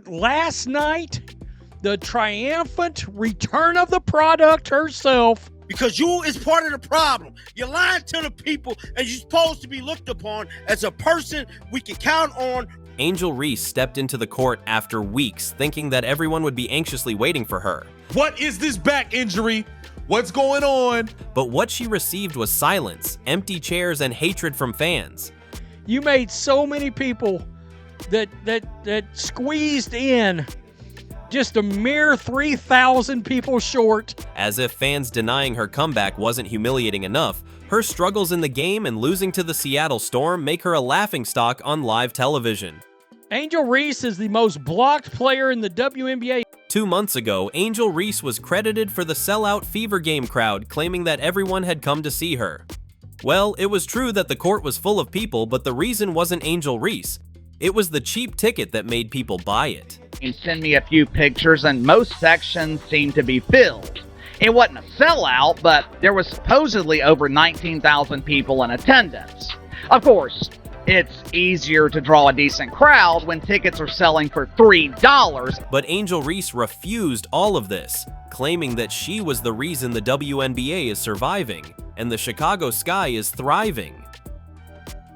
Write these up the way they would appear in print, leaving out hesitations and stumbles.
But last night, the triumphant return of the product herself. Because you is part of the problem. You're lying to the people, and you're supposed to be looked upon as a person we can count on. Angel Reese stepped into the court after weeks, thinking that everyone would be anxiously waiting for her. What is this back injury? What's going on? But what she received was silence, empty chairs, and hatred from fans. You made so many people that squeezed in, just a mere 3,000 people short. As if fans denying her comeback wasn't humiliating enough, her struggles in the game and losing to the Seattle Storm make her a laughingstock on live television. Angel Reese is the most blocked player in the WNBA. 2 months ago, Angel Reese was credited for the sellout Fever Game crowd, claiming that everyone had come to see her. Well, it was true that the court was full of people, but the reason wasn't Angel Reese. It was the cheap ticket that made people buy it. You send me a few pictures, and most sections seemed to be filled. It wasn't a sellout, but there was supposedly over 19,000 people in attendance. Of course, it's easier to draw a decent crowd when tickets are selling for $3. But Angel Reese refused all of this, claiming that she was the reason the WNBA is surviving and the Chicago Sky is thriving.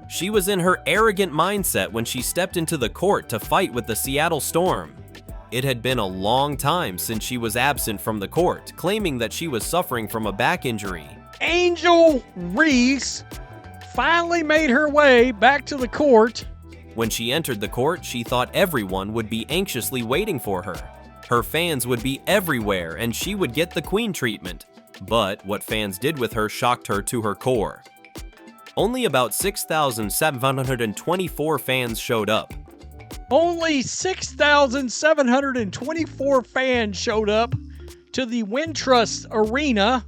She was in her arrogant mindset when she stepped into the court to fight with the Seattle Storm. It had been a long time since she was absent from the court, claiming that she was suffering from a back injury. Angel Reese finally made her way back to the court. When she entered the court, she thought everyone would be anxiously waiting for her. Her fans would be everywhere and she would get the queen treatment. But what fans did with her shocked her to her core. Only about 6,724 fans showed up. Only 6,724 fans showed up to the Wintrust Arena.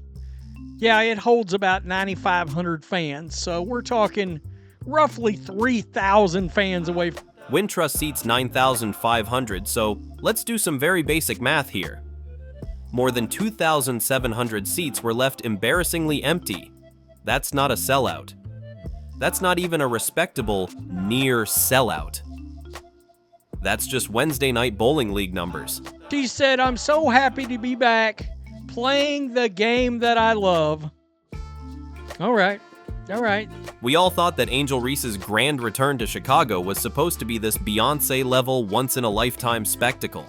Yeah, it holds about 9,500 fans, so we're talking roughly 3,000 fans away. Wintrust seats 9,500, so let's do some very basic math here. More than 2,700 seats were left embarrassingly empty. That's not a sellout. That's not even a respectable near sellout. That's just Wednesday night bowling league numbers. She said, "I'm so happy to be back playing the game that I love." All right. We all thought that Angel Reese's grand return to Chicago was supposed to be this Beyoncé-level, once-in-a-lifetime spectacle.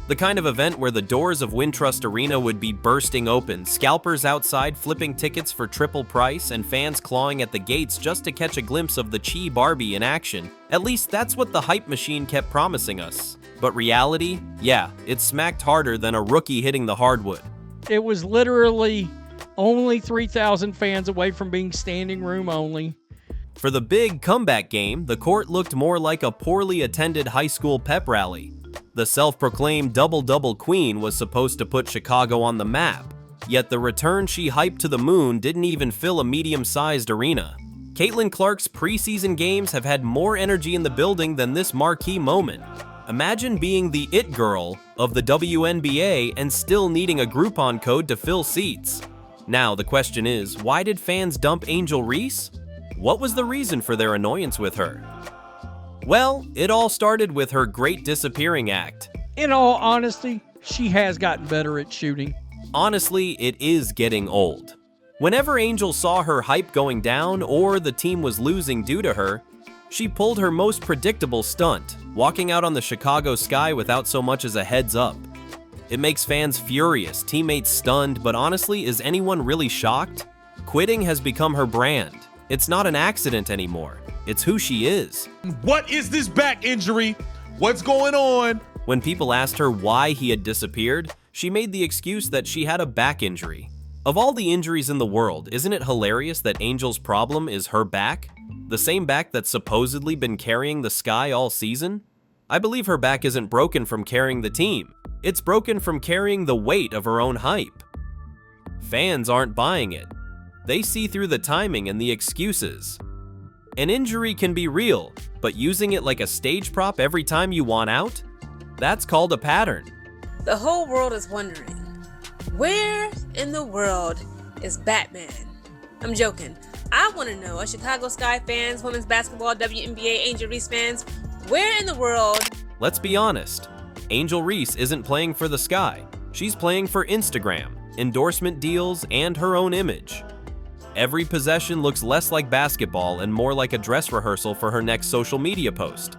The kind of event where the doors of Wintrust Arena would be bursting open, scalpers outside flipping tickets for triple price, and fans clawing at the gates just to catch a glimpse of the Chi Barbie in action. At least that's what the hype machine kept promising us. But reality? Yeah, it smacked harder than a rookie hitting the hardwood. It was literally only 3,000 fans away from being standing room only. For the big comeback game, the court looked more like a poorly attended high school pep rally. The self-proclaimed double-double queen was supposed to put Chicago on the map, yet the return she hyped to the moon didn't even fill a medium-sized arena. Caitlin Clark's preseason games have had more energy in the building than this marquee moment. Imagine being the it girl of the WNBA and still needing a Groupon code to fill seats. Now the question is, why did fans dump Angel Reese? What was the reason for their annoyance with her? Well, it all started with her great disappearing act. In all honesty, she has gotten better at shooting. Honestly, it is getting old. Whenever Angel saw her hype going down or the team was losing due to her, she pulled her most predictable stunt, walking out on the Chicago Sky without so much as a heads up. It makes fans furious, teammates stunned, but honestly, is anyone really shocked? Quitting has become her brand. It's not an accident anymore. It's who she is. What is this back injury? What's going on? When people asked her why he had disappeared, she made the excuse that she had a back injury. Of all the injuries in the world, isn't it hilarious that Angel's problem is her back? The same back that's supposedly been carrying the Sky all season? I believe her back isn't broken from carrying the team. It's broken from carrying the weight of her own hype. Fans aren't buying it. They see through the timing and the excuses. An injury can be real, but using it like a stage prop every time you want out? That's called a pattern. The whole world is wondering, where in the world is Batman? I'm joking. I want to know, as Chicago Sky fans, women's basketball, WNBA, Angel Reese fans, where in the world? Let's be honest. Angel Reese isn't playing for the sky. She's playing for Instagram, endorsement deals, and her own image. Every possession looks less like basketball and more like a dress rehearsal for her next social media post.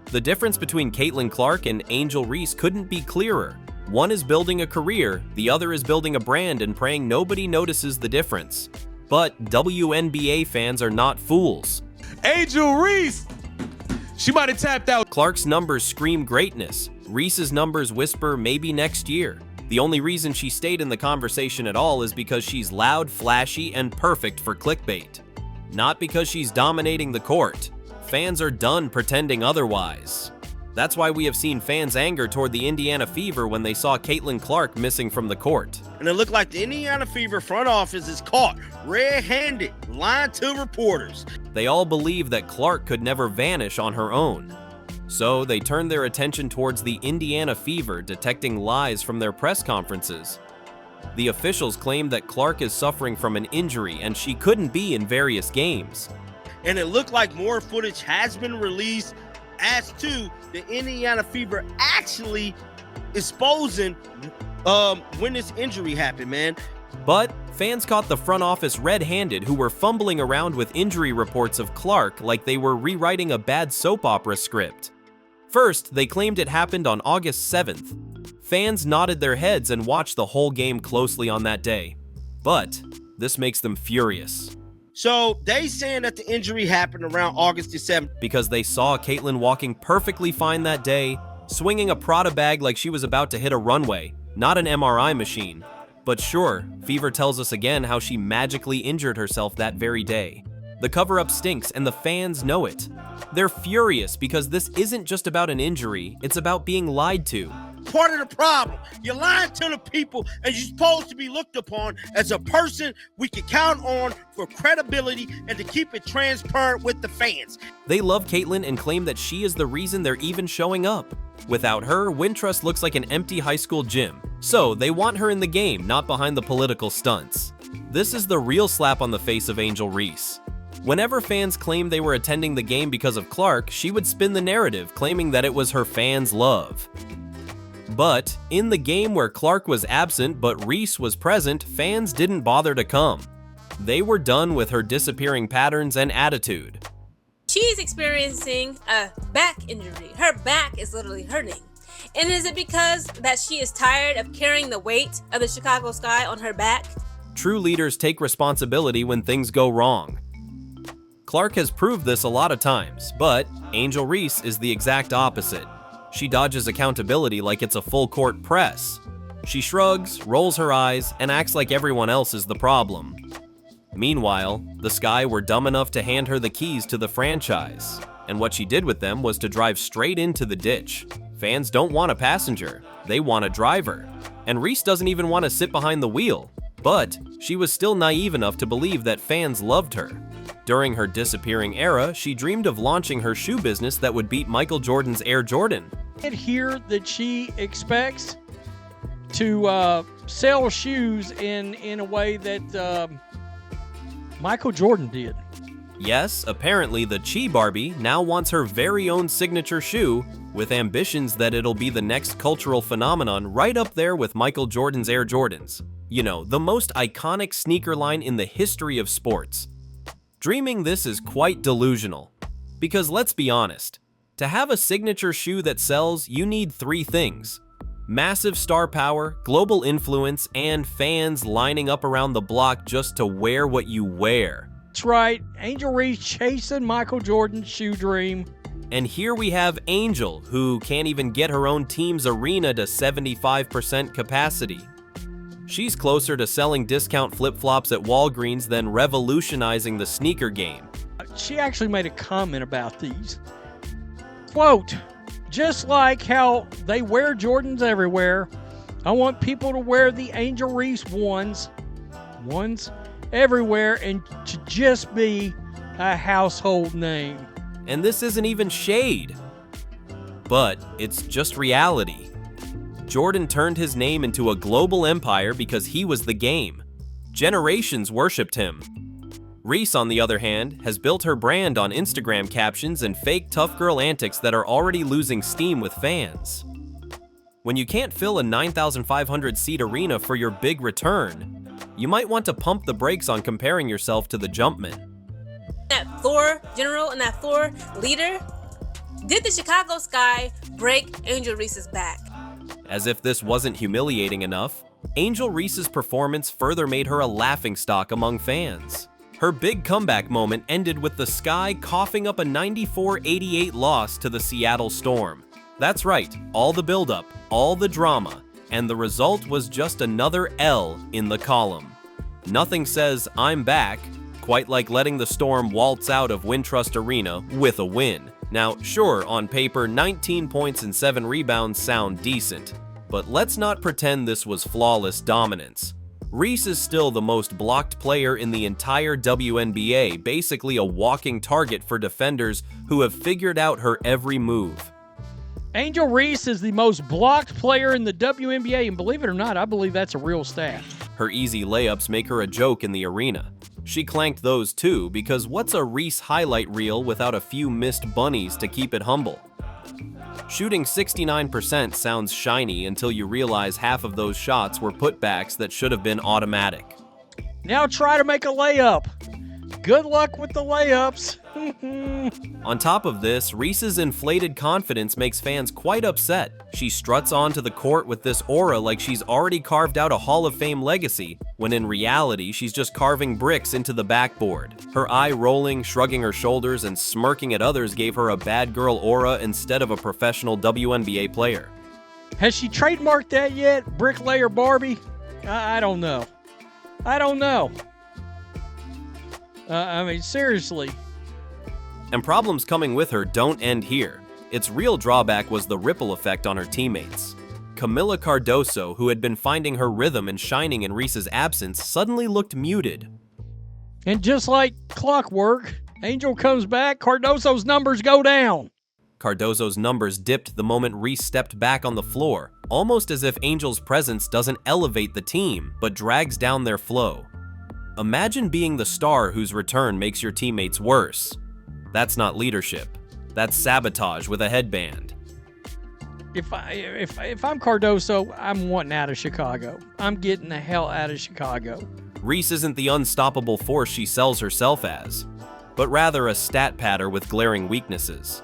The difference between Caitlin Clark and Angel Reese couldn't be clearer. One is building a career, the other is building a brand and praying nobody notices the difference. But WNBA fans are not fools. Angel Reese! She might have tapped out. Clark's numbers scream greatness. Reese's numbers whisper maybe next year. The only reason she stayed in the conversation at all is because she's loud, flashy, and perfect for clickbait. Not because she's dominating the court. Fans are done pretending otherwise. That's why we have seen fans' anger toward the Indiana Fever when they saw Caitlin Clark missing from the court. And it looked like the Indiana Fever front office is caught red-handed, lying to reporters. They all believe that Clark could never vanish on her own. So they turned their attention towards the Indiana Fever detecting lies from their press conferences. The officials claim that Clark is suffering from an injury and she couldn't be in various games. And it looked like more footage has been released as to the Indiana Fever actually exposing when this injury happened, man. But fans caught the front office red-handed who were fumbling around with injury reports of Clark like they were rewriting a bad soap opera script. First, they claimed it happened on August 7th. Fans nodded their heads and watched the whole game closely on that day. But this makes them furious. So they saying that the injury happened around August the 7th. Because they saw Caitlin walking perfectly fine that day, swinging a Prada bag like she was about to hit a runway, not an MRI machine. But sure, Fever tells us again how she magically injured herself that very day. The cover-up stinks and the fans know it. They're furious because this isn't just about an injury, it's about being lied to. Part of the problem, you're lying to the people and you're supposed to be looked upon as a person we can count on for credibility and to keep it transparent with the fans. They love Caitlin and claim that she is the reason they're even showing up. Without her, Wintrust looks like an empty high school gym. So they want her in the game, not behind the political stunts. This is the real slap on the face of Angel Reese. Whenever fans claimed they were attending the game because of Clark, she would spin the narrative, claiming that it was her fans' love. But in the game where Clark was absent but Reese was present, fans didn't bother to come. They were done with her disappearing patterns and attitude. She's experiencing a back injury. Her back is literally hurting. And is it because that she is tired of carrying the weight of the Chicago Sky on her back? True leaders take responsibility when things go wrong. Clark has proved this a lot of times, but Angel Reese is the exact opposite. She dodges accountability like it's a full-court press. She shrugs, rolls her eyes, and acts like everyone else is the problem. Meanwhile, the Sky were dumb enough to hand her the keys to the franchise, and what she did with them was to drive straight into the ditch. Fans don't want a passenger, they want a driver. And Reese doesn't even want to sit behind the wheel, but she was still naive enough to believe that fans loved her. During her disappearing era, she dreamed of launching her shoe business that would beat Michael Jordan's Air Jordan. And here that she expects to sell shoes in a way that Michael Jordan did. Yes, apparently the Chi Barbie now wants her very own signature shoe, with ambitions that it'll be the next cultural phenomenon right up there with Michael Jordan's Air Jordans. You know, the most iconic sneaker line in the history of sports. Dreaming this is quite delusional. Because let's be honest, to have a signature shoe that sells, you need three things. Massive star power, global influence, and fans lining up around the block just to wear what you wear. That's right, Angel Reese chasing Michael Jordan's shoe dream. And here we have Angel, who can't even get her own team's arena to 75% capacity. She's closer to selling discount flip-flops at Walgreens than revolutionizing the sneaker game. She actually made a comment about these. Quote, just like how they wear Jordans everywhere, I want people to wear the Angel Reese ones everywhere and to just be a household name. And this isn't even shade. But it's just reality. Jordan turned his name into a global empire because he was the game. Generations worshipped him. Reese, on the other hand, has built her brand on Instagram captions and fake tough girl antics that are already losing steam with fans. When you can't fill a 9,500 seat arena for your big return, you might want to pump the brakes on comparing yourself to the Jumpman. That floor general and that floor leader, did the Chicago Sky break Angel Reese's back? As if this wasn't humiliating enough, Angel Reese's performance further made her a laughingstock among fans. Her big comeback moment ended with the Sky coughing up a 94-88 loss to the Seattle Storm. That's right, all the buildup, all the drama, and the result was just another L in the column. Nothing says "I'm back" quite like letting the Storm waltz out of Wintrust Arena with a win. Now, sure, on paper, 19 points and 7 rebounds sound decent, but let's not pretend this was flawless dominance. Reese is still the most blocked player in the entire WNBA, basically a walking target for defenders who have figured out her every move. Angel Reese is the most blocked player in the WNBA, and believe it or not, I believe that's a real stat. Her easy layups make her a joke in the arena. She clanked those too, because what's a Reese highlight reel without a few missed bunnies to keep it humble? Shooting 69% sounds shiny until you realize half of those shots were putbacks that should have been automatic. Now try to make a layup. Good luck with the layups. On top of this, Reese's inflated confidence makes fans quite upset. She struts onto the court with this aura like she's already carved out a Hall of Fame legacy, when in reality she's just carving bricks into the backboard. Her eye rolling, shrugging her shoulders, and smirking at others gave her a bad girl aura instead of a professional WNBA player. Has she trademarked that yet? Bricklayer Barbie? I don't know. I don't know. I mean, seriously. And problems coming with her don't end here. Its real drawback was the ripple effect on her teammates. Camila Cardoso, who had been finding her rhythm and shining in Reese's absence, suddenly looked muted. And just like clockwork, Angel comes back, Cardoso's numbers go down. Cardoso's numbers dipped the moment Reese stepped back on the floor, almost as if Angel's presence doesn't elevate the team, but drags down their flow. Imagine being the star whose return makes your teammates worse. That's not leadership. That's sabotage with a headband. If I'm Cardoso, I'm wanting out of Chicago. I'm getting the hell out of Chicago. Reese isn't the unstoppable force she sells herself as, but rather a stat patter with glaring weaknesses.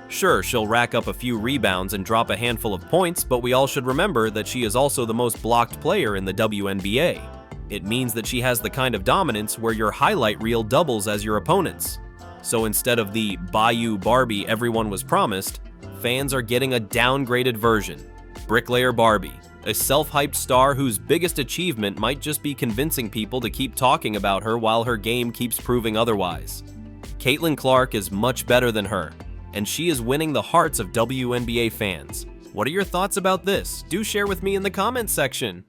Sure, she'll rack up a few rebounds and drop a handful of points, but we all should remember that she is also the most blocked player in the WNBA. It means that she has the kind of dominance where your highlight reel doubles as your opponent's. So instead of the Bayou Barbie everyone was promised, fans are getting a downgraded version. Bricklayer Barbie, a self-hyped star whose biggest achievement might just be convincing people to keep talking about her while her game keeps proving otherwise. Caitlin Clark is much better than her, and she is winning the hearts of WNBA fans. What are your thoughts about this? Do share with me in the comments section.